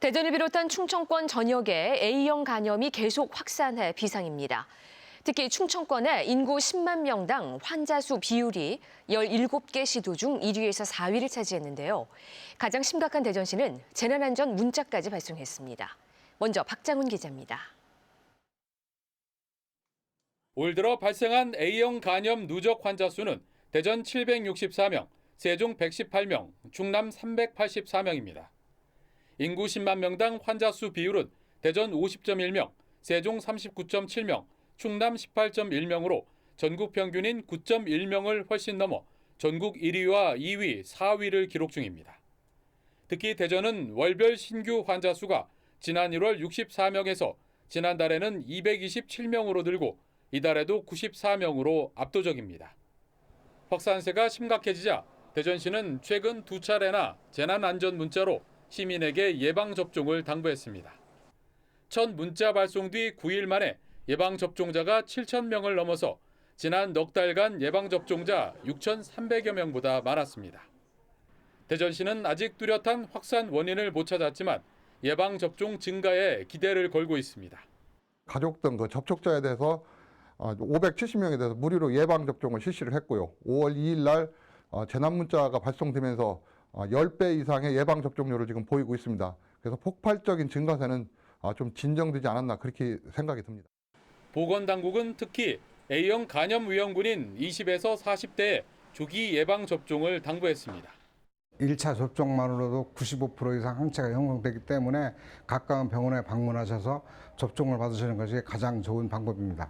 대전을 비롯한 충청권 전역에 A형 간염이 계속 확산해 비상입니다. 특히 충청권의 인구 10만 명당 환자 수 비율이 17개 시도 중 1위에서 4위를 차지했는데요. 가장 심각한 대전시는 재난안전 문자까지 발송했습니다. 먼저 박장훈 기자입니다. 올 들어 발생한 A형 간염 누적 환자 수는 대전 764명, 세종 118명, 충남 384명입니다. 인구 10만 명당 환자 수 비율은 대전 50.1명, 세종 39.7명, 충남 18.1명으로 전국 평균인 9.1명을 훨씬 넘어 전국 1위와 2위, 4위를 기록 중입니다. 특히 대전은 월별 신규 환자 수가 지난 1월 64명에서 지난달에는 227명으로 늘고 이달에도 94명으로 압도적입니다. 확산세가 심각해지자 대전시는 최근 2차례나 재난안전 문자로 시민에게 예방접종을 당부했습니다. 첫 문자 발송 뒤 9일 만에 예방접종자가 7,000명을 넘어서 지난 넉 달간 예방접종자 6,300여 명보다 많았습니다. 대전시는 아직 뚜렷한 확산 원인을 못 찾았지만 예방접종 증가에 기대를 걸고 있습니다. 가족 등 접촉자에 대해서 570명에 대해서 무료로 예방접종을 실시를 했고요. 5월 2일 날 재난문자가 발송되면서 10배 이상의 예방접종률을 지금 보이고 있습니다. 그래서 폭발적인 증가세는 좀 진정되지 않았나 그렇게 생각이 듭니다. 보건당국은 특히 A형 간염 위험군인 20에서 40대에 조기 예방접종을 당부했습니다. 1차 접종만으로도 95% 이상 항체가 형성되기 때문에 가까운 병원에 방문하셔서 접종을 받으시는 것이 가장 좋은 방법입니다.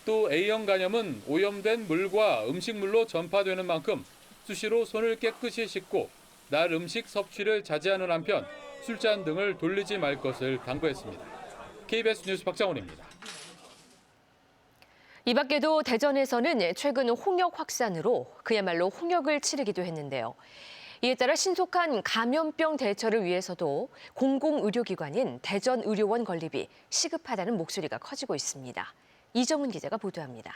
또 A형 간염은 오염된 물과 음식물로 전파되는 만큼 수시로 손을 깨끗이 씻고 날 음식 섭취를 자제하는 한편 술잔 등을 돌리지 말 것을 당부했습니다. KBS 뉴스 박장훈입니다. 이 밖에도 대전에서는 최근 홍역 확산으로 그야말로 홍역을 치르기도 했는데요. 이에 따라 신속한 감염병 대처를 위해서도 공공의료기관인 대전의료원 건립이 시급하다는 목소리가 커지고 있습니다. 이정훈 기자가 보도합니다.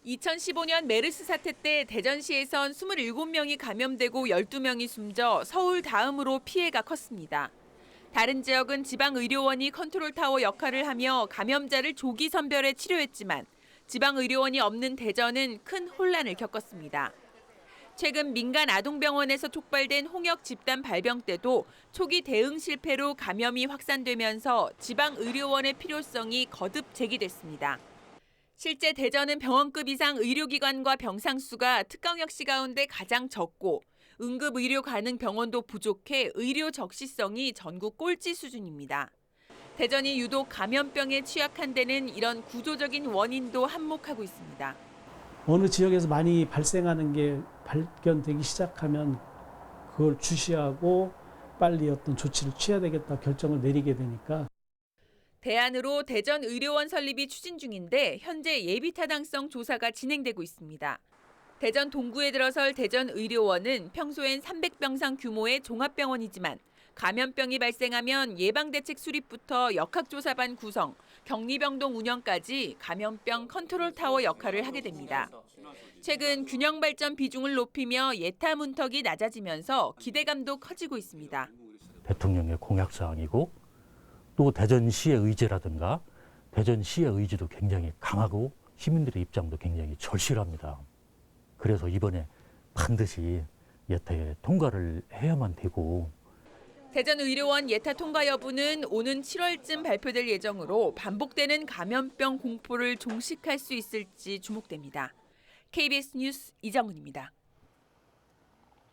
2015년 메르스 사태 때 대전시에선 27명이 감염되고 12명이 숨져 서울 다음으로 피해가 컸습니다. 다른 지역은 지방의료원이 컨트롤타워 역할을 하며 감염자를 조기 선별해 치료했지만 지방의료원이 없는 대전은 큰 혼란을 겪었습니다. 최근 민간 아동병원에서 촉발된 홍역 집단 발병 때도 초기 대응 실패로 감염이 확산되면서 지방의료원의 필요성이 거듭 제기됐습니다. 실제 대전은 병원급 이상 의료기관과 병상 수가 특강역시 가운데 가장 적고 응급의료 가능 병원도 부족해 의료 적시성이 전국 꼴찌 수준입니다. 대전이 유독 감염병에 취약한 데는 이런 구조적인 원인도 한몫하고 있습니다. 어느 지역에서 많이 발생하는 게 발견되기 시작하면 그걸 주시하고 빨리 어떤 조치를 취해야 되겠다 결정을 내리게 되니까. 대안으로 대전 의료원 설립이 추진 중인데 현재 예비 타당성 조사가 진행되고 있습니다. 대전 동구에 들어설 대전 의료원은 평소엔 300병상 규모의 종합병원이지만 감염병이 발생하면 예방대책 수립부터 역학조사반 구성, 격리병동 운영까지 감염병 컨트롤타워 역할을 하게 됩니다. 최근 균형 발전 비중을 높이며 예타 문턱이 낮아지면서 기대감도 커지고 있습니다. 대통령의 공약사항이고 또 대전시의 의지라든가 대전시의 의지도 굉장히 강하고 시민들의 입장도 굉장히 절실합니다. 그래서 이번에 반드시 예타에 통과를 해야만 되고 대전의료원 예타 통과 여부는 오는 7월쯤 발표될 예정으로 반복되는 감염병 공포를 종식할 수 있을지 주목됩니다. KBS 뉴스 이정은입니다.